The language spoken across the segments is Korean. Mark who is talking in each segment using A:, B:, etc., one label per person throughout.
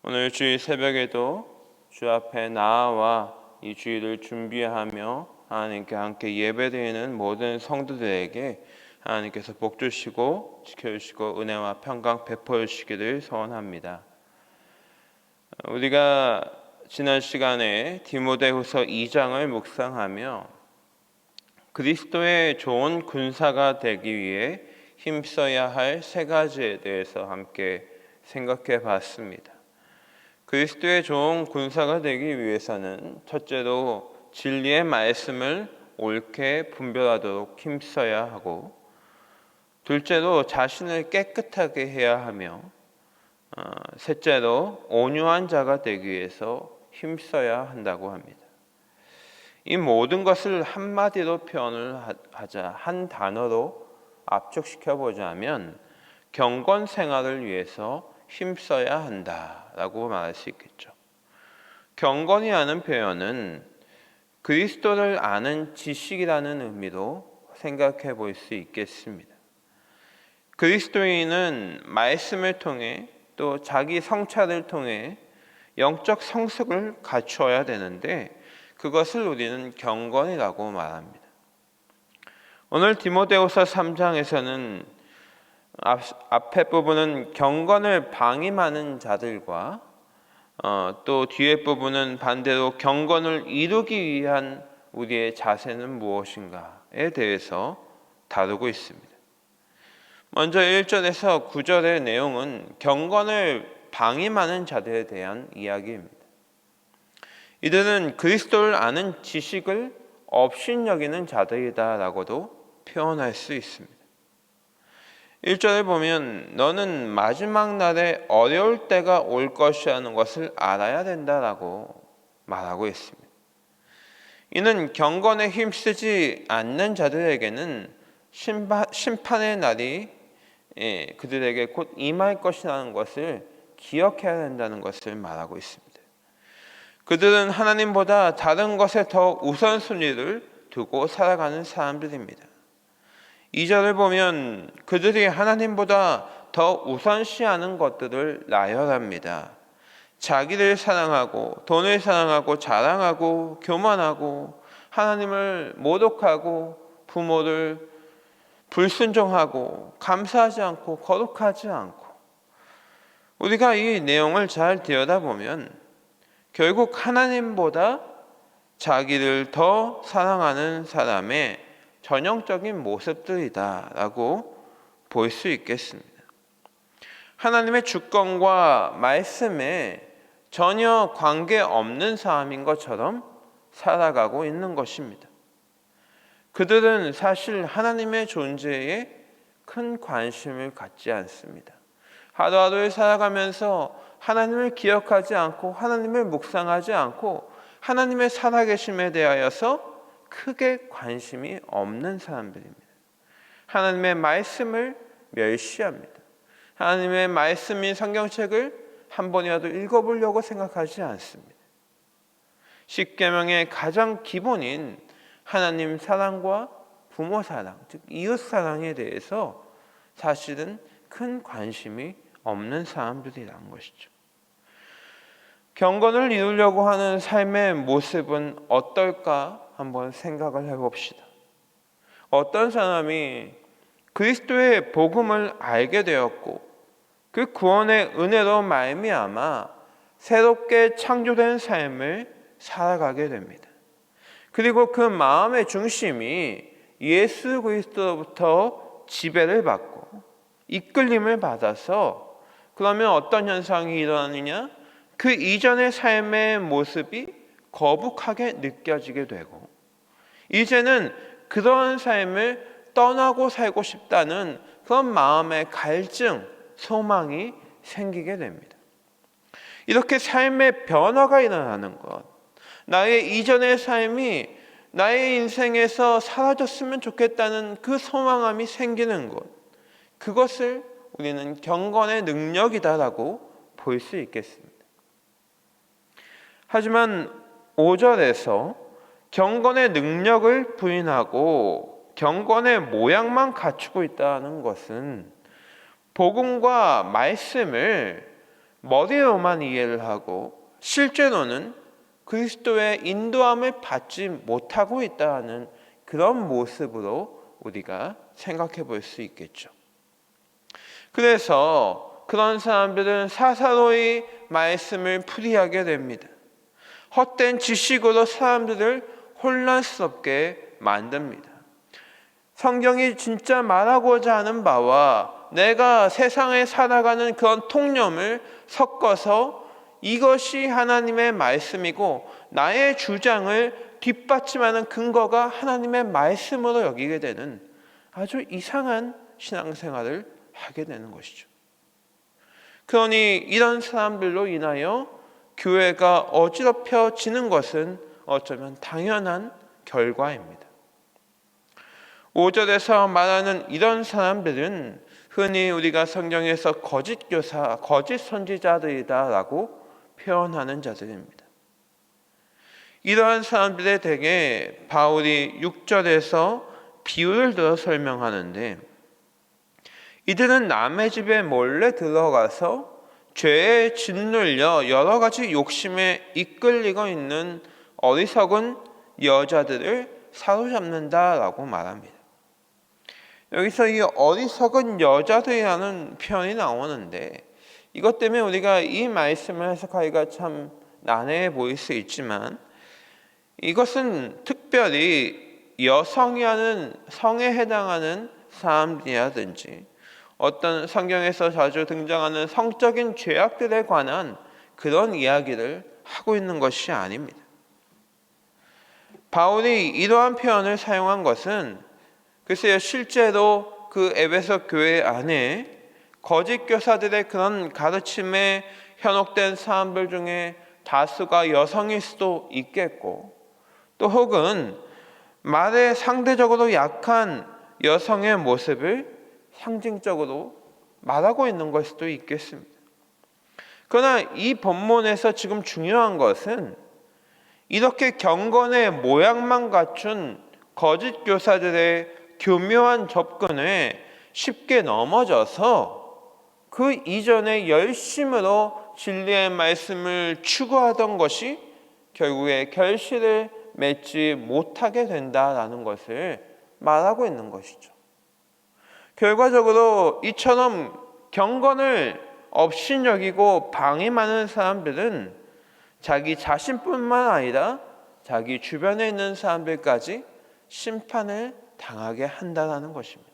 A: 오늘 주일 새벽에도 주 앞에 나아와 이 주일을 준비하며 하나님께 함께 예배드리는 모든 성도들에게 하나님께서 복 주시고 지켜주시고 은혜와 평강 베풀어 주시기를 소원합니다. 우리가 지난 시간에 디모데후서 2장을 묵상하며 그리스도의 좋은 군사가 되기 위해 힘써야 할 세 가지에 대해서 함께 생각해 봤습니다. 그리스도의 좋은 군사가 되기 위해서는 첫째로 진리의 말씀을 옳게 분별하도록 힘써야 하고, 둘째로 자신을 깨끗하게 해야 하며, 셋째로 온유한 자가 되기 위해서 힘써야 한다고 합니다. 이 모든 것을 한마디로 표현을 하자, 한 단어로 압축시켜 보자면 경건 생활을 위해서 힘써야 한다라고 말할 수 있겠죠. 경건이라는 표현은 그리스도를 아는 지식이라는 의미로 생각해 볼 수 있겠습니다. 그리스도인은 말씀을 통해 또 자기 성찰을 통해 영적 성숙을 갖추어야 되는데 그것을 우리는 경건이라고 말합니다. 오늘 디모데후서 3장에서는 앞에 부분은 경건을 방임하는 자들과 또 뒤에 부분은 반대로 경건을 이루기 위한 우리의 자세는 무엇인가에 대해서 다루고 있습니다. 먼저 1절에서 9절의 내용은 경건을 방임하는 자들에 대한 이야기입니다. 이들은 그리스도를 아는 지식을 업신여기는 자들이다라고도 표현할 수 있습니다. 1절에 보면 너는 마지막 날에 어려울 때가 올 것이라는 것을 알아야 된다라고 말하고 있습니다. 이는 경건에 힘쓰지 않는 자들에게는 심판의 날이 그들에게 곧 임할 것이라는 것을 기억해야 된다는 것을 말하고 있습니다. 그들은 하나님보다 다른 것에 더 우선순위를 두고 살아가는 사람들입니다. 2절을 보면 그들이 하나님보다 더 우선시하는 것들을 나열합니다. 자기를 사랑하고 돈을 사랑하고 자랑하고 교만하고 하나님을 모독하고 부모를 불순종하고 감사하지 않고 거룩하지 않고, 우리가 이 내용을 잘 들여다보면 결국 하나님보다 자기를 더 사랑하는 사람의 전형적인 모습들이다라고 볼 수 있겠습니다. 하나님의 주권과 말씀에 전혀 관계없는 사람인 것처럼 살아가고 있는 것입니다. 그들은 사실 하나님의 존재에 큰 관심을 갖지 않습니다. 하루하루를 살아가면서 하나님을 기억하지 않고 하나님을 묵상하지 않고 하나님의 살아계심에 대하여서 크게 관심이 없는 사람들입니다. 하나님의 말씀을 멸시합니다. 하나님의 말씀인 성경책을 한 번이라도 읽어보려고 생각하지 않습니다. 십계명의 가장 기본인 하나님 사랑과 부모 사랑, 즉 이웃 사랑에 대해서 사실은 큰 관심이 없는 사람들이라는 것이죠. 경건을 이루려고 하는 삶의 모습은 어떨까 한번 생각을 해봅시다. 어떤 사람이 그리스도의 복음을 알게 되었고 그 구원의 은혜로 말미암아 새롭게 창조된 삶을 살아가게 됩니다. 그리고 그 마음의 중심이 예수 그리스도로부터 지배를 받고 이끌림을 받아서, 그러면 어떤 현상이 일어나느냐? 그 이전의 삶의 모습이 거북하게 느껴지게 되고 이제는 그런 삶을 떠나고 살고 싶다는 그런 마음의 갈증, 소망이 생기게 됩니다. 이렇게 삶의 변화가 일어나는 것, 나의 이전의 삶이 나의 인생에서 사라졌으면 좋겠다는 그 소망함이 생기는 것, 그것을 우리는 경건의 능력이다라고 볼 수 있겠습니다. 하지만 5절에서 경건의 능력을 부인하고 경건의 모양만 갖추고 있다는 것은 복음과 말씀을 머리로만 이해를 하고 실제로는 그리스도의 인도함을 받지 못하고 있다는 그런 모습으로 우리가 생각해 볼 수 있겠죠. 그래서 그런 사람들은 사사로이 말씀을 풀이하게 됩니다. 헛된 지식으로 사람들을 혼란스럽게 만듭니다. 성경이 진짜 말하고자 하는 바와 내가 세상에 살아가는 그런 통념을 섞어서 이것이 하나님의 말씀이고 나의 주장을 뒷받침하는 근거가 하나님의 말씀으로 여기게 되는 아주 이상한 신앙생활을 하게 되는 것이죠. 그러니 이런 사람들로 인하여 교회가 어지럽혀지는 것은 어쩌면 당연한 결과입니다. 5절에서 말하는 이런 사람들은 흔히 우리가 성경에서 거짓 교사, 거짓 선지자들이다라고 표현하는 자들입니다. 이러한 사람들에 대해 바울이 6절에서 비유를 들어 설명하는데, 이들은 남의 집에 몰래 들어가서 죄에 짓눌려 여러 가지 욕심에 이끌리고 있는 어리석은 여자들을 사로잡는다라고 말합니다. 여기서 이 어리석은 여자들이라는 표현이 나오는데, 이것 때문에 우리가 이 말씀을 해석하기가 참 난해해 보일 수 있지만, 이것은 특별히 여성이라는 성에 해당하는 사람들이라든지 어떤 성경에서 자주 등장하는 성적인 죄악들에 관한 그런 이야기를 하고 있는 것이 아닙니다. 바울이 이러한 표현을 사용한 것은 글쎄요, 실제로 그 에베소 교회 안에 거짓 교사들의 그런 가르침에 현혹된 사람들 중에 다수가 여성일 수도 있겠고, 또 혹은 말에 상대적으로 약한 여성의 모습을 상징적으로 말하고 있는 걸 수도 있겠습니다. 그러나 이 본문에서 지금 중요한 것은 이렇게 경건의 모양만 갖춘 거짓 교사들의 교묘한 접근에 쉽게 넘어져서 그 이전에 열심으로 진리의 말씀을 추구하던 것이 결국에 결실을 맺지 못하게 된다라는 것을 말하고 있는 것이죠. 결과적으로 이처럼 경건을 업신여기고 방임하는 사람들은 자기 자신뿐만 아니라 자기 주변에 있는 사람들까지 심판을 당하게 한다는 것입니다.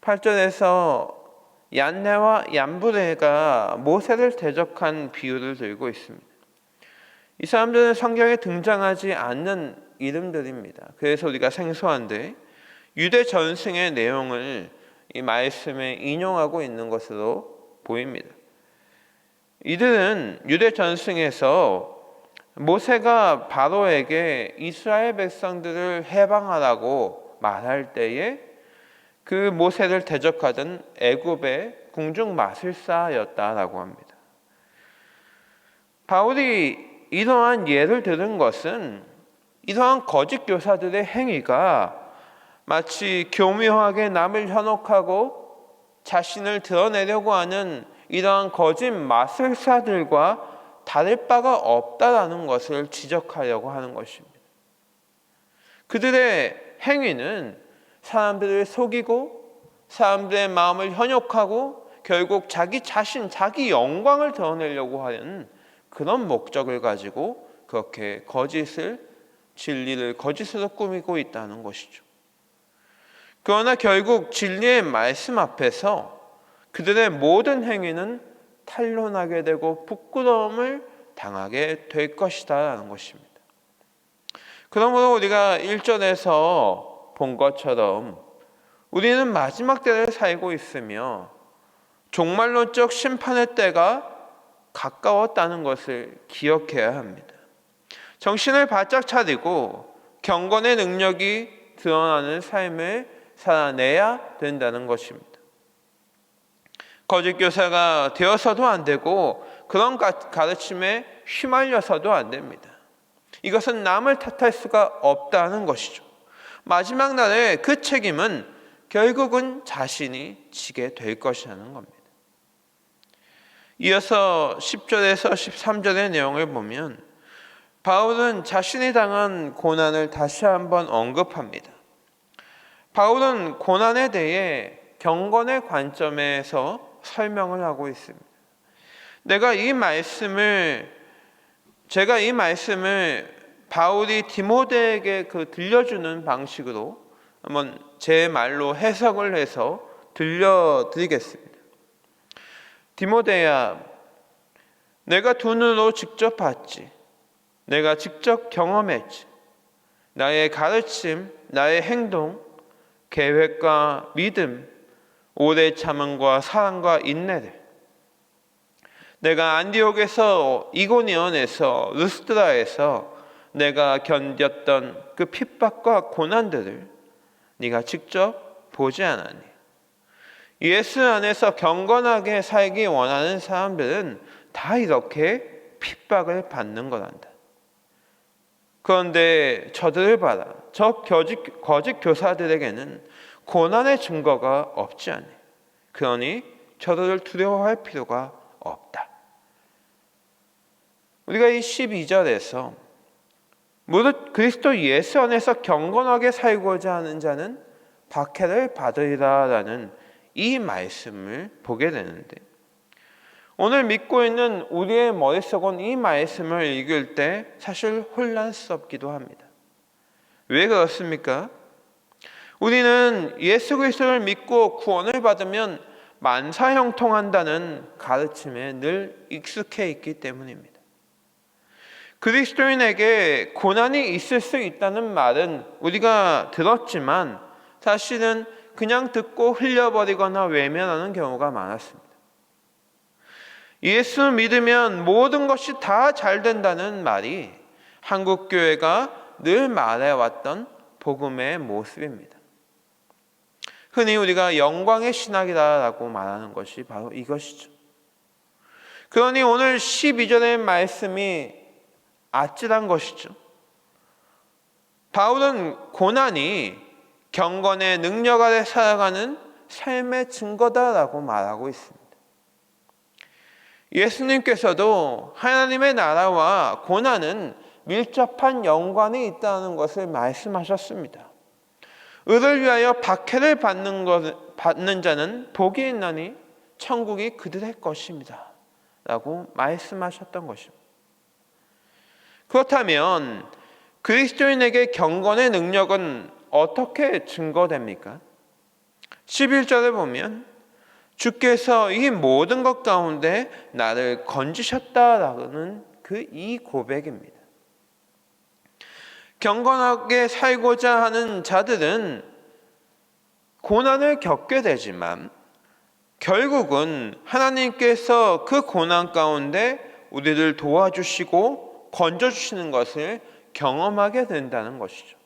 A: 8절에서 얀네와 얀브레가 모세를 대적한 비유를 들고 있습니다. 이 사람들은 성경에 등장하지 않는 이름들입니다. 그래서 우리가 생소한데 유대 전승의 내용을 이 말씀에 인용하고 있는 것으로 보입니다. 이들은 유대 전승에서 모세가 바로에게 이스라엘 백성들을 해방하라고 말할 때에 그 모세를 대적하던 애굽의 궁중 마술사였다라고 합니다. 바울이 이러한 예를 들은 것은 이러한 거짓 교사들의 행위가 마치 교묘하게 남을 현혹하고 자신을 드러내려고 하는 이러한 거짓 마술사들과 다를 바가 없다라는 것을 지적하려고 하는 것입니다. 그들의 행위는 사람들을 속이고 사람들의 마음을 현혹하고 결국 자기 자신, 자기 영광을 드러내려고 하는 그런 목적을 가지고 그렇게 진리를 거짓으로 꾸미고 있다는 것이죠. 그러나 결국 진리의 말씀 앞에서 그들의 모든 행위는 탄로나게 되고 부끄러움을 당하게 될 것이다라는 것입니다. 그러므로 우리가 1절에서 본 것처럼 우리는 마지막 때를 살고 있으며 종말론적 심판의 때가 가까웠다는 것을 기억해야 합니다. 정신을 바짝 차리고 경건의 능력이 드러나는 삶을 살아내야 된다는 것입니다. 거짓 교사가 되어서도 안 되고 그런 가르침에 휘말려서도 안 됩니다. 이것은 남을 탓할 수가 없다는 것이죠. 마지막 날에 그 책임은 결국은 자신이 지게 될 것이라는 겁니다. 이어서 10절에서 13절의 내용을 보면 바울은 자신이 당한 고난을 다시 한번 언급합니다. 바울은 고난에 대해 경건의 관점에서 설명을 하고 있습니다. 제가 이 말씀을 바울이 디모데에게 들려주는 방식으로 한번 제 말로 해석을 해서 들려드리겠습니다. 디모데야, 내가 두 눈으로 직접 봤지. 내가 직접 경험했지. 나의 가르침, 나의 행동, 계획과 믿음, 오래 참음과 사랑과 인내를, 내가 안디옥에서, 이고니온에서, 르스드라에서 내가 견뎠던 그 핍박과 고난들을 네가 직접 보지 않았니? 예수 안에서 경건하게 살기 원하는 사람들은 다 이렇게 핍박을 받는 거란다. 그런데 저들을 봐라. 저 거짓 교사들에게는 고난의 증거가 없지 않니? 그러니 저들을 두려워할 필요가 없다. 우리가 이 12절에서 무릇 그리스도 예수 안에서 경건하게 살고자 하는 자는 박해를 받으리라 라는 이 말씀을 보게 되는데, 오늘 믿고 있는 우리의 머릿속은 이 말씀을 읽을 때 사실 혼란스럽기도 합니다. 왜 그렇습니까? 우리는 예수 그리스도를 믿고 구원을 받으면 만사형통한다는 가르침에 늘 익숙해 있기 때문입니다. 그리스도인에게 고난이 있을 수 있다는 말은 우리가 들었지만 사실은 그냥 듣고 흘려버리거나 외면하는 경우가 많았습니다. 예수 믿으면 모든 것이 다 잘 된다는 말이 한국교회가 늘 말해왔던 복음의 모습입니다. 흔히 우리가 영광의 신학이라고 말하는 것이 바로 이것이죠. 그러니 오늘 12절의 말씀이 아찔한 것이죠. 바울은 고난이 경건의 능력 아래 살아가는 삶의 증거다라고 말하고 있습니다. 예수님께서도 하나님의 나라와 고난은 밀접한 연관이 있다는 것을 말씀하셨습니다. 의를 위하여 박해를 받는 자는 복이 있나니 천국이 그들의 것입니다 라고 말씀하셨던 것입니다. 그렇다면 그리스도인에게 경건의 능력은 어떻게 증거됩니까? 11절을 보면 주께서 이 모든 것 가운데 나를 건지셨다라는 이 고백입니다. 경건하게 살고자 하는 자들은 고난을 겪게 되지만 결국은 하나님께서 그 고난 가운데 우리를 도와주시고 건져주시는 것을 경험하게 된다는 것이죠.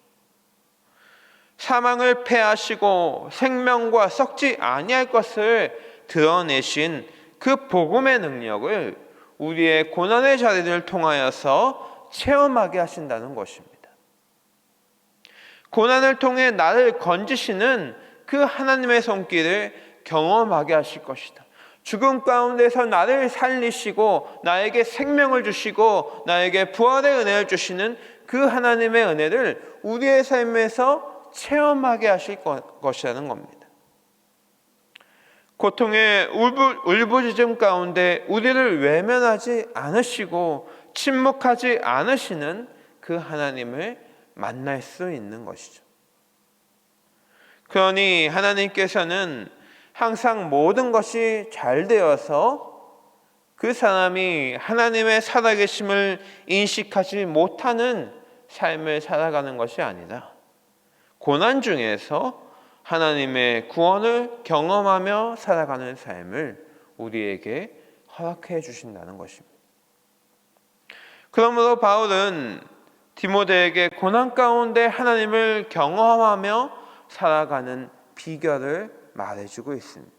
A: 사망을 패하시고 생명과 썩지 아니할 것을 드러내신 그 복음의 능력을 우리의 고난의 자리를 통하여서 체험하게 하신다는 것입니다. 고난을 통해 나를 건지시는 그 하나님의 손길을 경험하게 하실 것이다. 죽음 가운데서 나를 살리시고 나에게 생명을 주시고 나에게 부활의 은혜를 주시는 그 하나님의 은혜를 우리의 삶에서 체험하게 하실 것이라는 겁니다. 고통의 울부짖음 가운데 우리를 외면하지 않으시고 침묵하지 않으시는 그 하나님을 만날 수 있는 것이죠. 그러니 하나님께서는 항상 모든 것이 잘 되어서 그 사람이 하나님의 살아계심을 인식하지 못하는 삶을 살아가는 것이 아니라 고난 중에서 하나님의 구원을 경험하며 살아가는 삶을 우리에게 허락해 주신다는 것입니다. 그러므로 바울은 디모데에게 고난 가운데 하나님을 경험하며 살아가는 비결을 말해주고 있습니다.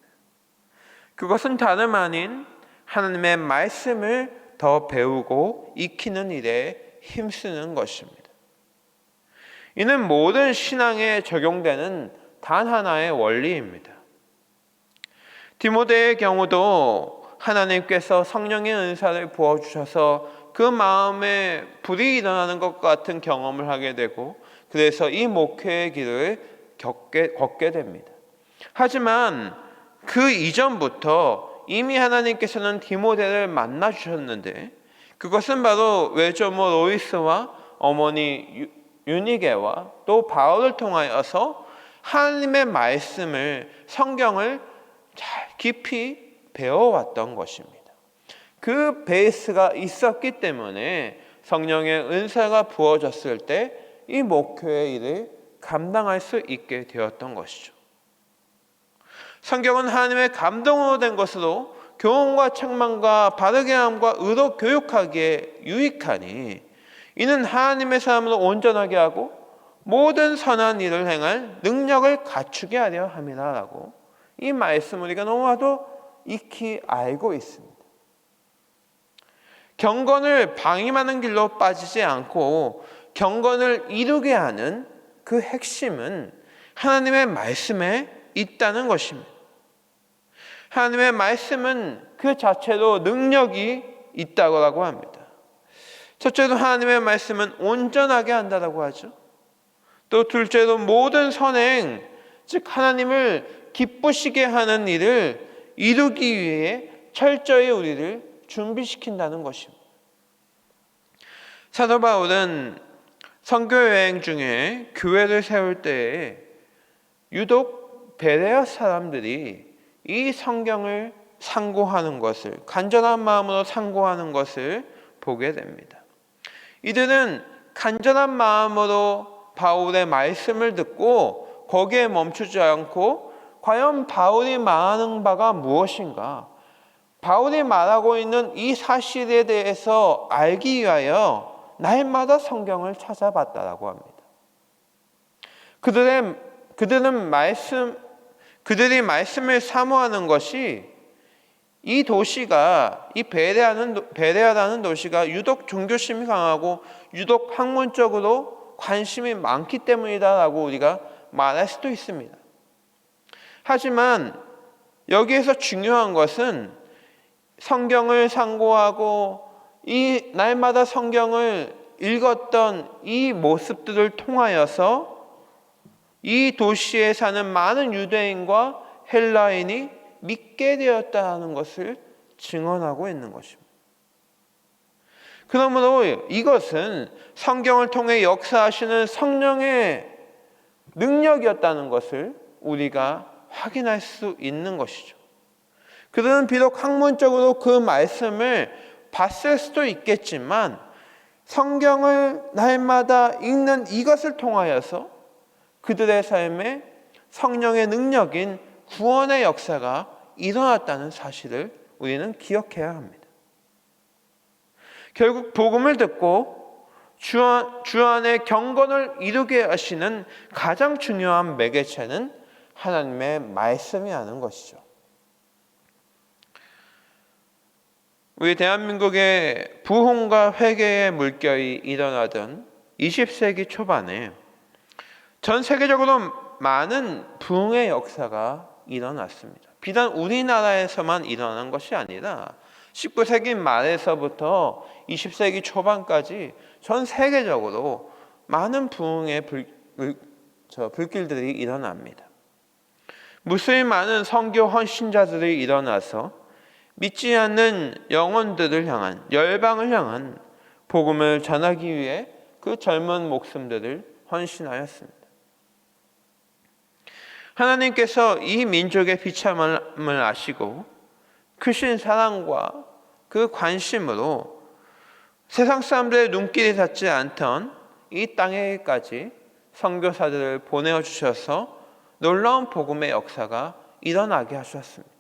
A: 그것은 다름 아닌 하나님의 말씀을 더 배우고 익히는 일에 힘쓰는 것입니다. 이는 모든 신앙에 적용되는 단 하나의 원리입니다. 디모데의 경우도 하나님께서 성령의 은사를 부어주셔서 그 마음에 불이 일어나는 것 같은 경험을 하게 되고, 그래서 이 목회의 길을 걷게 됩니다. 하지만 그 이전부터 이미 하나님께서는 디모데를 만나 주셨는데, 그것은 바로 외조모 로이스와 어머니 유니게와 또 바울을 통하여서 하나님의 말씀을, 성경을 잘 깊이 배워왔던 것입니다. 그 베이스가 있었기 때문에 성령의 은사가 부어졌을 때 이 목회의 일을 감당할 수 있게 되었던 것이죠. 성경은 하나님의 감동으로 된 것으로 교훈과 책망과 바르게 함과 의로 교육하기에 유익하니 이는 하나님의 사람으로 온전하게 하고 모든 선한 일을 행할 능력을 갖추게 하려 함이라 라고, 이 말씀 우리가 너무나도 익히 알고 있습니다. 경건을 방임하는 길로 빠지지 않고 경건을 이루게 하는 그 핵심은 하나님의 말씀에 있다는 것입니다. 하나님의 말씀은 그 자체로 능력이 있다고 합니다. 첫째로 하나님의 말씀은 온전하게 한다고 하죠. 또 둘째로 모든 선행, 즉 하나님을 기쁘시게 하는 일을 이루기 위해 철저히 우리를 준비시킨다는 것입니다. 사도 바울은 선교여행 중에 교회를 세울 때에 유독 베레아 사람들이 이 성경을 상고하는 것을, 간절한 마음으로 상고하는 것을 보게 됩니다. 이들은 간절한 마음으로 바울의 말씀을 듣고 거기에 멈추지 않고 과연 바울이 말하는 바가 무엇인가, 바울이 말하고 있는 이 사실에 대해서 알기 위하여 날마다 성경을 찾아봤다라고 합니다. 그들이 말씀을 사모하는 것이 이 도시가, 이 베레아라는 도시가 유독 종교심이 강하고 유독 학문적으로 관심이 많기 때문이다라고 우리가 말할 수도 있습니다. 하지만 여기에서 중요한 것은 성경을 상고하고 이 날마다 성경을 읽었던 이 모습들을 통하여서 이 도시에 사는 많은 유대인과 헬라인이 믿게 되었다는 것을 증언하고 있는 것입니다. 그러므로 이것은 성경을 통해 역사하시는 성령의 능력이었다는 것을 우리가 확인할 수 있는 것이죠. 그들은 비록 학문적으로 그 말씀을 봤을 수도 있겠지만 성경을 날마다 읽는 이것을 통하여서 그들의 삶에 성령의 능력인 구원의 역사가 일어났다는 사실을 우리는 기억해야 합니다. 결국 복음을 듣고 주 안에 경건을 이루게 하시는 가장 중요한 매개체는 하나님의 말씀이라는 것이죠. 우리 대한민국의 부흥과 회개의 물결이 일어나던 20세기 초반에 전 세계적으로 많은 부흥의 역사가 일어났습니다. 비단 우리나라에서만 일어난 것이 아니라 19세기 말에서부터 20세기 초반까지 전 세계적으로 많은 부흥의 불길들이 일어납니다. 무수히 많은 선교 헌신자들이 일어나서 믿지 않는 영혼들을 향한, 열방을 향한 복음을 전하기 위해 그 젊은 목숨들을 헌신하였습니다. 하나님께서 이 민족의 비참함을 아시고 크신 사랑과 그 관심으로 세상 사람들의 눈길이 닿지 않던 이 땅에까지 선교사들을 보내주셔서 놀라운 복음의 역사가 일어나게 하셨습니다.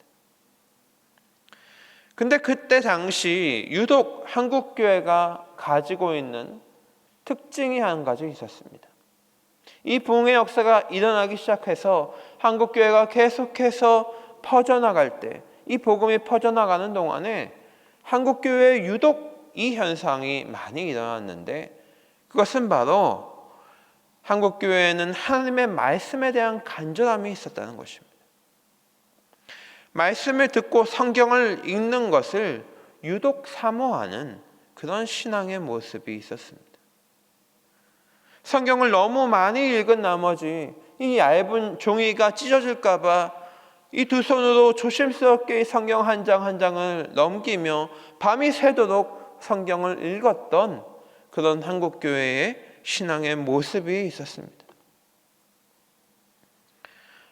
A: 근데 그때 당시 유독 한국교회가 가지고 있는 특징이 한 가지 있었습니다. 이 부흥의 역사가 일어나기 시작해서 한국교회가 계속해서 퍼져나갈 때, 이 복음이 퍼져나가는 동안에 한국교회에 유독 이 현상이 많이 일어났는데, 그것은 바로 한국교회에는 하나님의 말씀에 대한 간절함이 있었다는 것입니다. 말씀을 듣고 성경을 읽는 것을 유독 사모하는 그런 신앙의 모습이 있었습니다. 성경을 너무 많이 읽은 나머지 이 얇은 종이가 찢어질까 봐 이 두 손으로 조심스럽게 성경 한 장 한 장을 넘기며 밤이 새도록 성경을 읽었던 그런 한국교회의 신앙의 모습이 있었습니다.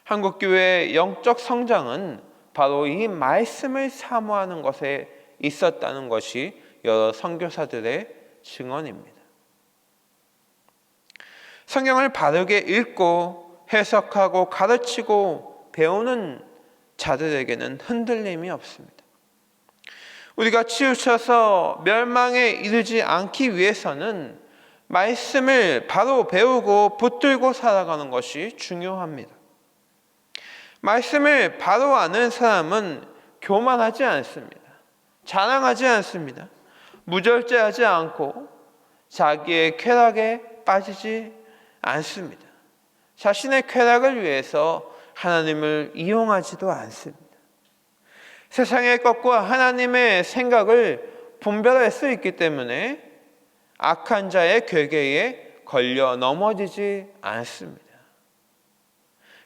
A: 한국교회의 영적 성장은 바로 이 말씀을 사모하는 것에 있었다는 것이 여러 선교사들의 증언입니다. 성경을 바르게 읽고 해석하고 가르치고 배우는 자들에게는 흔들림이 없습니다. 우리가 치우쳐서 멸망에 이르지 않기 위해서는 말씀을 바로 배우고 붙들고 살아가는 것이 중요합니다. 말씀을 바로 아는 사람은 교만하지 않습니다. 자랑하지 않습니다. 무절제하지 않고 자기의 쾌락에 빠지지 않습니다. 자신의 쾌락을 위해서 하나님을 이용하지도 않습니다. 세상의 것과 하나님의 생각을 분별할 수 있기 때문에 악한 자의 괴계에 걸려 넘어지지 않습니다.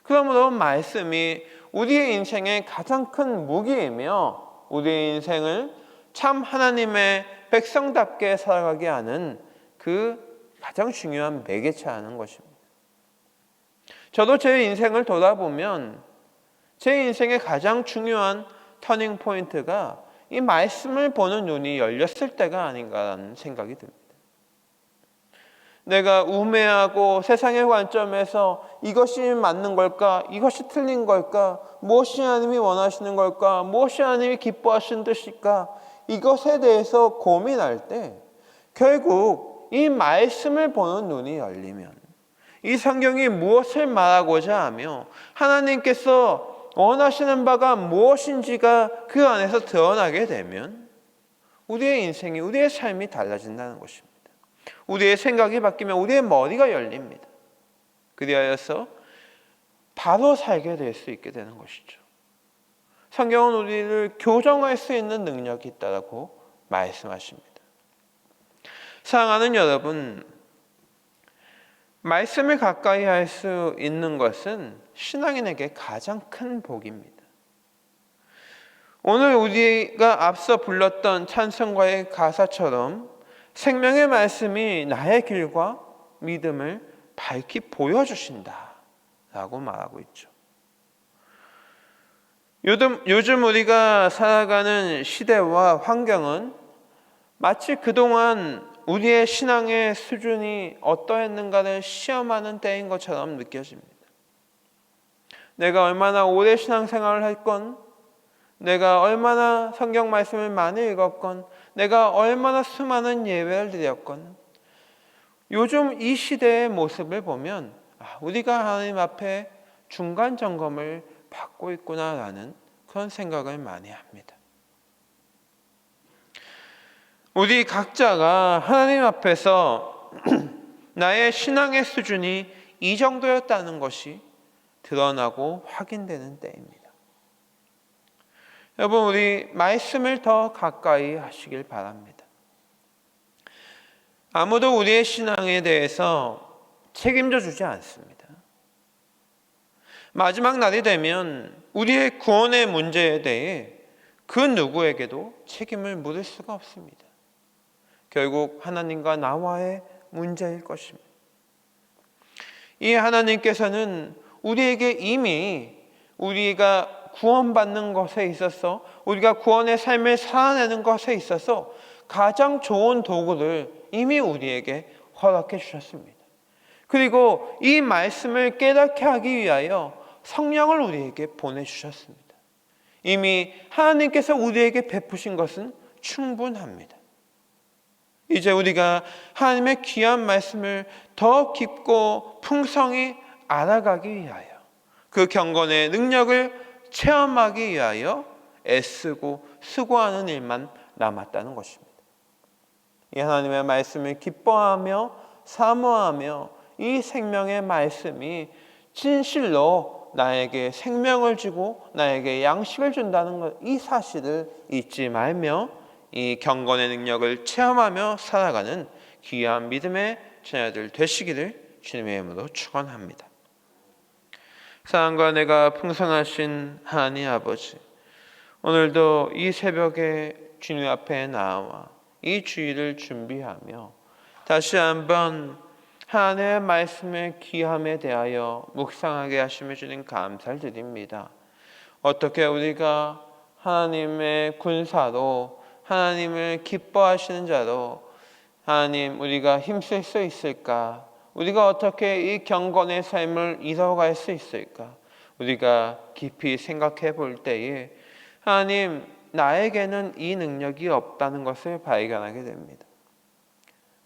A: 그러므로 말씀이 우리의 인생의 가장 큰 무기이며 우리의 인생을 참 하나님의 백성답게 살아가게 하는 그 가장 중요한 매개체하는 것입니다. 저도 제 인생을 돌아보면 제 인생의 가장 중요한 터닝 포인트가 이 말씀을 보는 눈이 열렸을 때가 아닌가라는 생각이 듭니다. 내가 우매하고 세상의 관점에서 이것이 맞는 걸까? 이것이 틀린 걸까? 무엇이 하나님이 원하시는 걸까? 무엇이 하나님이 기뻐하시는 뜻일까? 이것에 대해서 고민할 때 결국 이 말씀을 보는 눈이 열리면 이 성경이 무엇을 말하고자 하며 하나님께서 원하시는 바가 무엇인지가 그 안에서 드러나게 되면 우리의 인생이, 우리의 삶이 달라진다는 것입니다. 우리의 생각이 바뀌면 우리의 머리가 열립니다. 그리하여서 바로 살게 될 수 있게 되는 것이죠. 성경은 우리를 교정할 수 있는 능력이 있다고 말씀하십니다. 사랑하는 여러분, 말씀을 가까이 할 수 있는 것은 신앙인에게 가장 큰 복입니다. 오늘 우리가 앞서 불렀던 찬송가의 가사처럼 생명의 말씀이 나의 길과 믿음을 밝히 보여주신다 라고 말하고 있죠. 요즘 우리가 살아가는 시대와 환경은 마치 그동안 우리의 신앙의 수준이 어떠했는가를 시험하는 때인 것처럼 느껴집니다. 내가 얼마나 오래 신앙생활을 했건, 내가 얼마나 성경 말씀을 많이 읽었건, 내가 얼마나 수많은 예배를 드렸건, 요즘 이 시대의 모습을 보면 우리가 하나님 앞에 중간 점검을 받고 있구나라는 그런 생각을 많이 합니다. 우리 각자가 하나님 앞에서 나의 신앙의 수준이 이 정도였다는 것이 드러나고 확인되는 때입니다. 여러분, 우리 말씀을 더 가까이 하시길 바랍니다. 아무도 우리의 신앙에 대해서 책임져 주지 않습니다. 마지막 날이 되면 우리의 구원의 문제에 대해 그 누구에게도 책임을 물을 수가 없습니다. 결국 하나님과 나와의 문제일 것입니다. 이 하나님께서는 우리에게 이미 우리가 구원받는 것에 있어서, 우리가 구원의 삶을 살아내는 것에 있어서 가장 좋은 도구를 이미 우리에게 허락해 주셨습니다. 그리고 이 말씀을 깨닫게 하기 위하여 성령을 우리에게 보내주셨습니다. 이미 하나님께서 우리에게 베푸신 것은 충분합니다. 이제 우리가 하나님의 귀한 말씀을 더 깊고 풍성히 알아가기 위하여, 그 경건의 능력을 체험하기 위하여 애쓰고 수고하는 일만 남았다는 것입니다. 이 하나님의 말씀을 기뻐하며 사모하며 이 생명의 말씀이 진실로 나에게 생명을 주고 나에게 양식을 준다는 것, 이 사실을 잊지 말며 이 경건의 능력을 체험하며 살아가는 귀한 믿음의 자녀들 되시기를 주님의 이름으로 축원합니다. 사랑과 은혜가 풍성하신 하나님 아버지, 오늘도 이 새벽에 주님 앞에 나와 이 주일을 준비하며 다시 한번 하나님의 말씀의 귀함에 대하여 묵상하게 하심을 주님 감사를 드립니다. 어떻게 우리가 하나님의 군사로 하나님을 기뻐하시는 자로 하나님 우리가 힘쓸 수 있을까? 우리가 어떻게 이 경건의 삶을 이뤄갈 수 있을까? 우리가 깊이 생각해 볼 때에 하나님 나에게는 이 능력이 없다는 것을 발견하게 됩니다.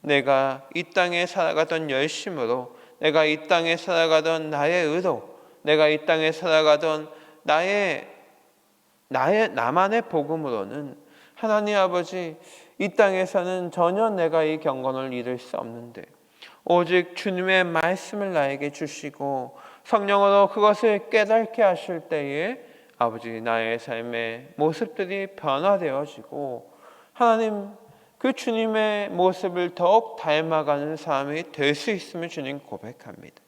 A: 내가 이 땅에 살아가던 열심으로, 내가 이 땅에 살아가던 나의 의로, 내가 이 땅에 살아가던 나만의 복음으로는 하나님 아버지 이 땅에서는 전혀 내가 이 경건을 이룰 수 없는데 오직 주님의 말씀을 나에게 주시고 성령으로 그것을 깨닫게 하실 때에 아버지 나의 삶의 모습들이 변화되어지고 하나님 그 주님의 모습을 더욱 닮아가는 삶이 될 수 있음을 주님 고백합니다.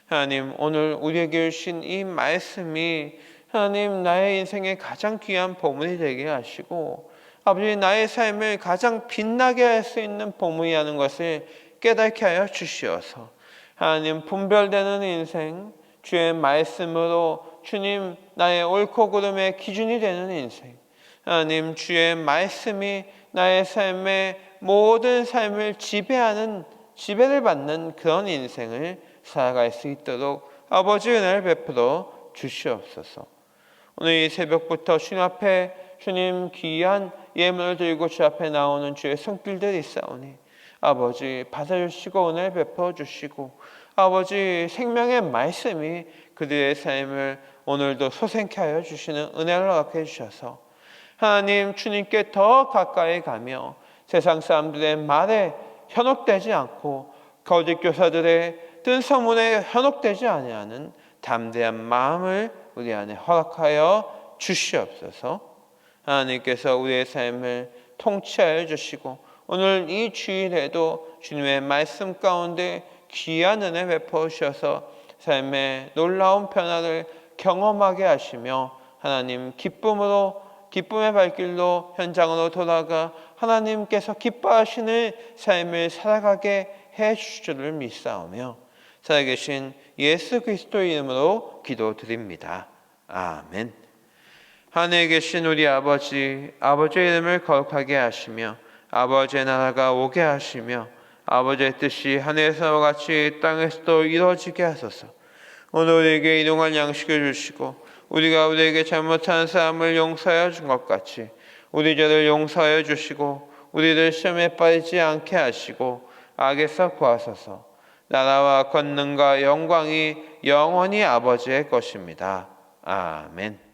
A: 하나님 오늘 우리에게 주신 이 말씀이 하나님 나의 인생의 가장 귀한 보물이 되게 하시고 아버지 나의 삶을 가장 빛나게 할 수 있는 보물이라는 것을 깨닫게 하여 주시어서 하나님 분별되는 인생, 주의 말씀으로 주님 나의 옳고 그름의 기준이 되는 인생, 하나님 주의 말씀이 나의 삶의 모든 삶을 지배를 받는 그런 인생을 살아갈 수 있도록 아버지 은혜를 베풀어 주시옵소서. 오늘 이 새벽부터 주님 앞에 주님 귀한 예물을 들고 주 앞에 나오는 주의 손길들이 있사오니 아버지 받아주시고 은혜를 베풀어 주시고 아버지 생명의 말씀이 그들의 삶을 오늘도 소생케 하여 주시는 은혜를 허락해 주셔서 하나님 주님께 더 가까이 가며 세상 사람들의 말에 현혹되지 않고 거짓 교사들의 뜬 소문에 현혹되지 아니하는 담대한 마음을 우리 안에 허락하여 주시옵소서. 하나님께서 우리의 삶을 통치하여 주시고 오늘 이 주일에도 주님의 말씀 가운데 귀한 은혜 베풀어 주셔서 삶의 놀라운 변화를 경험하게 하시며 하나님 기쁨의 발길로 현장으로 돌아가 하나님께서 기뻐하시는 삶을 살아가게 해 주실 줄을 믿사오며 살아계신 예수 그리스도의 이름으로 기도드립니다. 아멘. 하늘에 계신 우리 아버지의 이름을 거룩하게 하시며 아버지의 나라가 오게 하시며 아버지의 뜻이 하늘에서와 같이 땅에서도 이루어지게 하소서. 오늘 우리에게 일용할 양식을 주시고 우리가 우리에게 잘못한 사람을 용서하여 준 것 같이 우리 죄를 용서하여 주시고 우리를 시험에 빠지지 않게 하시고 악에서 구하소서. 나라와 권능과 영광이 영원히 아버지의 것입니다. 아멘.